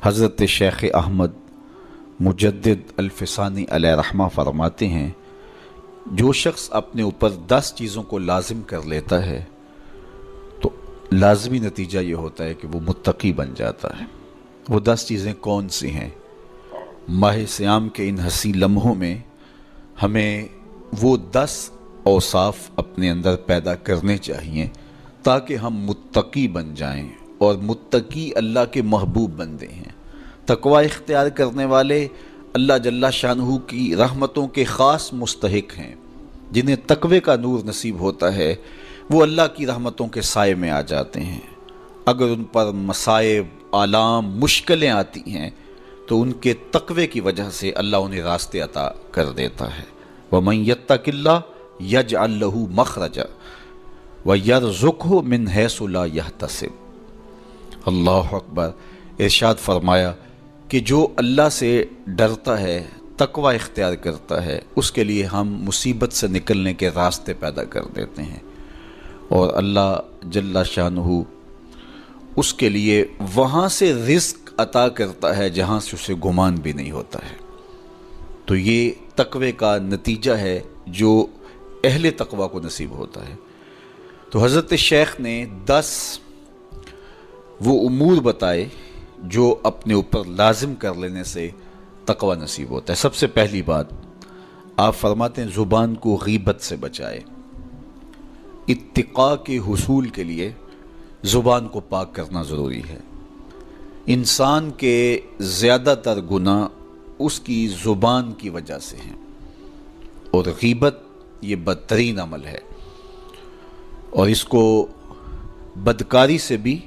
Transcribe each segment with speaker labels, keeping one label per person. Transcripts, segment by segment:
Speaker 1: حضرت شیخ احمد مجدد الفسانی علیہ رحمہ فرماتے ہیں، جو شخص اپنے اوپر 10 چیزوں کو لازم کر لیتا ہے تو لازمی نتیجہ یہ ہوتا ہے کہ وہ متقی بن جاتا ہے۔ وہ 10 چیزیں کون سی ہیں؟ ماہ صیام کے ان حسین لمحوں میں ہمیں وہ 10 اوصاف اپنے اندر پیدا کرنے چاہیے تاکہ ہم متقی بن جائیں، اور متقی اللہ کے محبوب بندے ہیں۔ تقوی اختیار کرنے والے اللہ جل شانہ کی رحمتوں کے خاص مستحق ہیں۔ جنہیں تقوی کا نور نصیب ہوتا ہے وہ اللہ کی رحمتوں کے سائے میں آ جاتے ہیں۔ اگر ان پر مصائب، آلام، مشکلیں آتی ہیں تو ان کے تقوی کی وجہ سے اللہ انہیں راستے عطا کر دیتا ہے۔ وَمَن يَتَّقِ اللَّهَ يَجْعَل لَّهُ مَخْرَجًا وَيَرْزُقْهُ مِنْ حَيْثُ لَا يَحْتَسِبُ۔ اللہ اکبر۔ ارشاد فرمایا کہ جو اللہ سے ڈرتا ہے، تقوی اختیار کرتا ہے، اس کے لیے ہم مصیبت سے نکلنے کے راستے پیدا کر دیتے ہیں، اور اللہ جل شانہ اس کے لیے وہاں سے رزق عطا کرتا ہے جہاں سے اسے گمان بھی نہیں ہوتا ہے۔ تو یہ تقوی کا نتیجہ ہے جو اہل تقوی کو نصیب ہوتا ہے۔ تو حضرت شیخ نے 10 وہ امور بتائے جو اپنے اوپر لازم کر لینے سے تقوی نصیب ہوتا ہے۔ سب سے پہلی بات آپ فرماتے ہیں زبان کو غیبت سے بچائے۔ اتقاء کے حصول کے لیے زبان کو پاک کرنا ضروری ہے۔ انسان کے زیادہ تر گناہ اس کی زبان کی وجہ سے ہیں، اور غیبت یہ بدترین عمل ہے، اور اس کو بدکاری سے بھی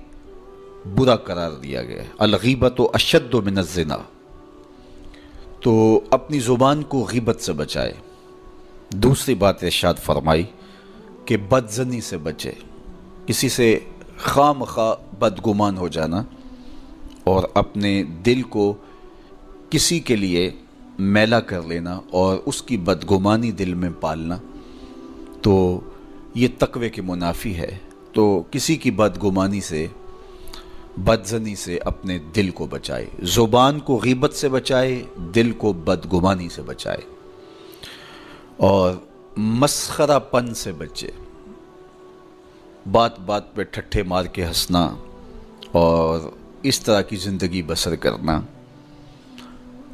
Speaker 1: برا قرار دیا گیا ہے۔ الغیبت اشد من الزنا۔ تو اپنی زبان کو غیبت سے بچائے۔ دوسری بات ارشاد فرمائی کہ بدظنی سے بچے، کسی سے خواہ مخواہ بدگمان ہو جانا اور اپنے دل کو کسی کے لیے میلا کر لینا اور اس کی بدگمانی دل میں پالنا، تو یہ تقوی کے منافی ہے۔ تو کسی کی بدگمانی سے، بدظنی سے اپنے دل کو بچائے، زبان کو غیبت سے بچائے، دل کو بدگمانی سے بچائے، اور مسخرہ پن سے بچے۔ بات بات پہ ٹھٹھے مار کے ہنسنا اور اس طرح کی زندگی بسر کرنا۔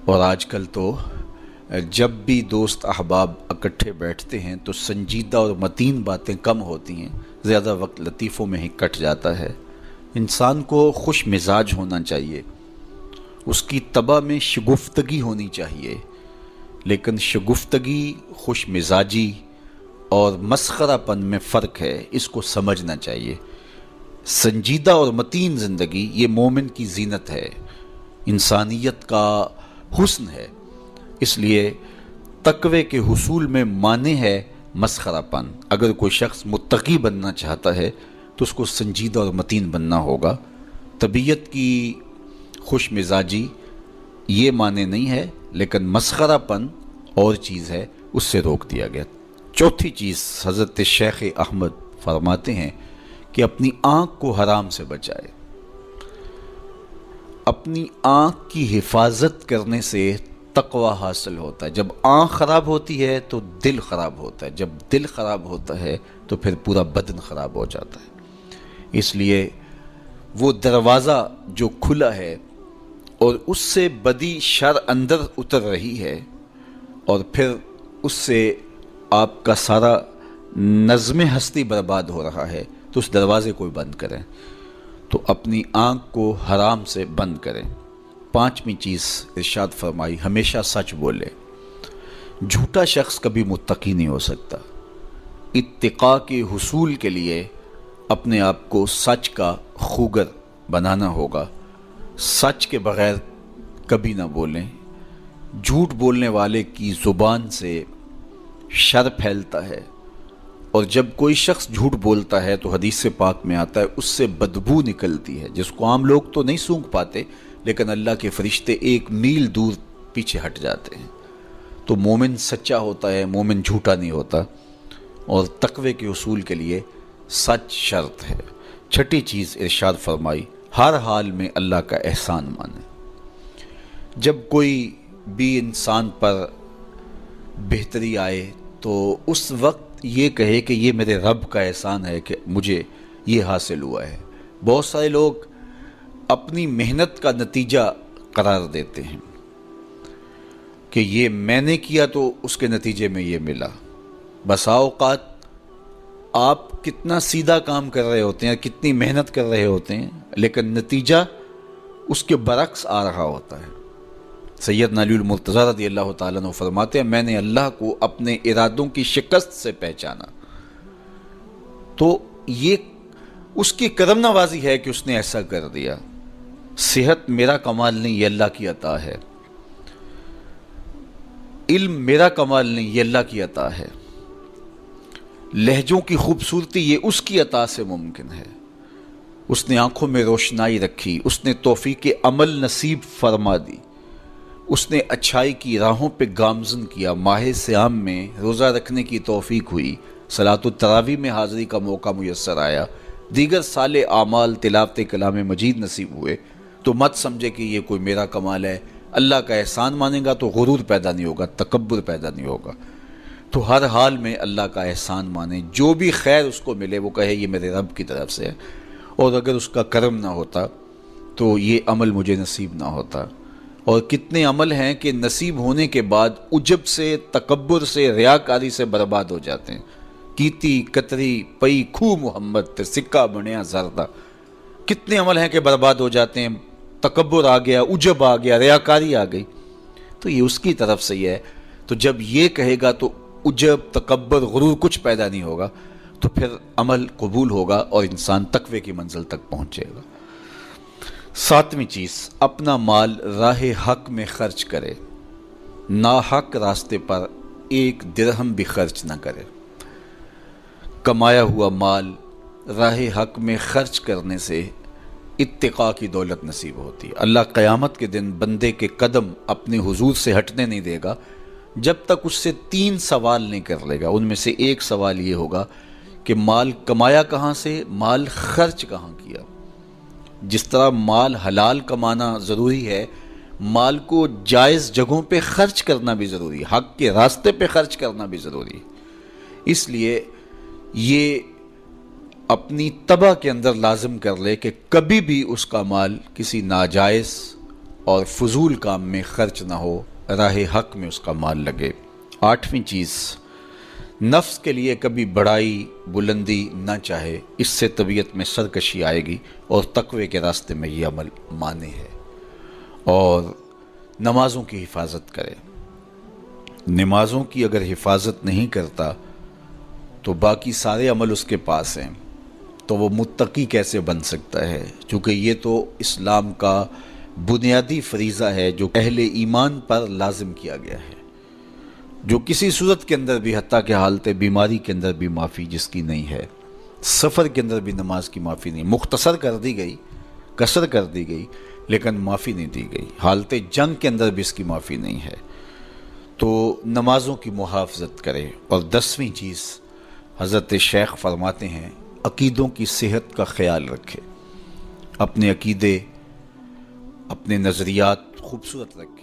Speaker 1: اور آج کل تو جب بھی دوست احباب اکٹھے بیٹھتے ہیں تو سنجیدہ اور متین باتیں کم ہوتی ہیں، زیادہ وقت لطیفوں میں ہی کٹ جاتا ہے۔ انسان کو خوش مزاج ہونا چاہیے، اس کی طبع میں شگفتگی ہونی چاہیے، لیکن شگفتگی، خوش مزاجی اور مسخرہ پن میں فرق ہے، اس کو سمجھنا چاہیے۔ سنجیدہ اور متین زندگی یہ مومن کی زینت ہے، انسانیت کا حسن ہے۔ اس لیے تقوی کے حصول میں مانع ہے مسخرہ پن۔ اگر کوئی شخص متقی بننا چاہتا ہے تو اس کو سنجیدہ اور متین بننا ہوگا۔ طبیعت کی خوش مزاجی یہ معنی نہیں ہے، لیکن مسخرہ پن اور چیز ہے، اس سے روک دیا گیا۔ چوتھی چیز حضرت شیخ احمد فرماتے ہیں کہ اپنی آنکھ کو حرام سے بچائے۔ اپنی آنکھ کی حفاظت کرنے سے تقوی حاصل ہوتا ہے۔ جب آنکھ خراب ہوتی ہے تو دل خراب ہوتا ہے، جب دل خراب ہوتا ہے تو پھر پورا بدن خراب ہو جاتا ہے۔ اس لیے وہ دروازہ جو کھلا ہے اور اس سے بدی شر اندر اتر رہی ہے، اور پھر اس سے آپ کا سارا نظم ہستی برباد ہو رہا ہے، تو اس دروازے کو بند کریں۔ تو اپنی آنکھ کو حرام سے بند کریں۔ پانچویں چیز ارشاد فرمائی، ہمیشہ سچ بولے۔ جھوٹا شخص کبھی متقی نہیں ہو سکتا۔ اتقاء کے حصول کے لیے اپنے آپ کو سچ کا خوگر بنانا ہوگا۔ سچ کے بغیر کبھی نہ بولیں۔ جھوٹ بولنے والے کی زبان سے شر پھیلتا ہے، اور جب کوئی شخص جھوٹ بولتا ہے تو حدیث پاک میں آتا ہے اس سے بدبو نکلتی ہے، جس کو عام لوگ تو نہیں سونگھ پاتے، لیکن اللہ کے فرشتے 1 میل دور پیچھے ہٹ جاتے ہیں۔ تو مومن سچا ہوتا ہے، مومن جھوٹا نہیں ہوتا، اور تقوی کے اصول کے لیے سچ شرط ہے۔ چھٹی چیز ارشاد فرمائی، ہر حال میں اللہ کا احسان مانے۔ جب کوئی بھی انسان پر بہتری آئے تو اس وقت یہ کہے کہ یہ میرے رب کا احسان ہے کہ مجھے یہ حاصل ہوا ہے۔ بہت سارے لوگ اپنی محنت کا نتیجہ قرار دیتے ہیں کہ یہ میں نے کیا تو اس کے نتیجے میں یہ ملا۔ بسا اوقات آپ کتنا سیدھا کام کر رہے ہوتے ہیں، کتنی محنت کر رہے ہوتے ہیں، لیکن نتیجہ اس کے برعکس آ رہا ہوتا ہے۔ سیدنا علی المرتضیٰ رضی اللہ تعالیٰ عنہ فرماتے ہیں میں نے اللہ کو اپنے ارادوں کی شکست سے پہچانا، تو یہ اس کی کرم نوازی ہے کہ اس نے ایسا کر دیا۔ صحت میرا کمال نہیں، یہ اللہ کی عطا ہے۔ علم میرا کمال نہیں، یہ اللہ کی عطا ہے۔ لہجوں کی خوبصورتی یہ اس کی عطا سے ممکن ہے۔ اس نے آنکھوں میں روشنائی رکھی، اس نے توفیق عمل نصیب فرما دی، اس نے اچھائی کی راہوں پہ گامزن کیا۔ ماہ صیام میں روزہ رکھنے کی توفیق ہوئی، صلاۃ التراویح میں حاضری کا موقع میسر آیا، دیگر صالح اعمال تلاوت کلام مجید نصیب ہوئے، تو مت سمجھے کہ یہ کوئی میرا کمال ہے۔ اللہ کا احسان مانے گا تو غرور پیدا نہیں ہوگا، تکبر پیدا نہیں ہوگا۔ تو ہر حال میں اللہ کا احسان مانے، جو بھی خیر اس کو ملے وہ کہے یہ میرے رب کی طرف سے ہے، اور اگر اس کا کرم نہ ہوتا تو یہ عمل مجھے نصیب نہ ہوتا۔ اور کتنے عمل ہیں کہ نصیب ہونے کے بعد عجب سے، تکبر سے، ریاکاری سے برباد ہو جاتے ہیں۔ کیتی کتری پئی کھو محمد تے سکہ بنیا زردہ، کتنے عمل ہیں کہ برباد ہو جاتے ہیں، تکبر آ گیا، عجب آ گیا، ریاکاری آ گئی، تو یہ اس کی طرف سے ہی ہے۔ تو جب یہ کہے گا تو عجب، تکبر، غرور کچھ پیدا نہیں ہوگا، تو پھر عمل قبول ہوگا اور انسان تقوی کی منزل تک پہنچے گا۔ ساتویں چیز، اپنا مال راہ حق میں خرچ کرے، ناحق راستے پر ایک درہم بھی خرچ نہ کرے۔ کمایا ہوا مال راہ حق میں خرچ کرنے سے اتقاء کی دولت نصیب ہوتی ہے۔ اللہ قیامت کے دن بندے کے قدم اپنے حضور سے ہٹنے نہیں دے گا جب تک اس سے 3 سوال نہیں کر لے گا۔ ان میں سے ایک سوال یہ ہوگا کہ مال کمایا کہاں سے، مال خرچ کہاں کیا۔ جس طرح مال حلال کمانا ضروری ہے، مال کو جائز جگہوں پہ خرچ کرنا بھی ضروری ہے، حق کے راستے پہ خرچ کرنا بھی ضروری ہے۔ اس لیے یہ اپنی طبع کے اندر لازم کر لے کہ کبھی بھی اس کا مال کسی ناجائز اور فضول کام میں خرچ نہ ہو، راہ حق میں اس کا مال لگے۔ 8ویں چیز، نفس کے لیے کبھی بڑائی بلندی نہ چاہے، اس سے طبیعت میں سرکشی آئے گی اور تقوی کے راستے میں یہ عمل مانے ہے۔ اور نمازوں کی حفاظت کرے۔ نمازوں کی اگر حفاظت نہیں کرتا تو باقی سارے عمل اس کے پاس ہیں، تو وہ متقی کیسے بن سکتا ہے؟ چونکہ یہ تو اسلام کا بنیادی فریضہ ہے جو اہل ایمان پر لازم کیا گیا ہے، جو کسی صورت کے اندر بھی، حتیٰ کہ حالت بیماری کے اندر بھی معافی جس کی نہیں ہے، سفر کے اندر بھی نماز کی معافی نہیں، مختصر کر دی گئی، قصر کر دی گئی، لیکن معافی نہیں دی گئی، حالت جنگ کے اندر بھی اس کی معافی نہیں ہے۔ تو نمازوں کی محافظت کرے۔ اور 10ویں چیز، حضرت شیخ فرماتے ہیں عقیدوں کی صحت کا خیال رکھے، اپنے عقیدے، اپنے نظریات خوبصورت رکھے۔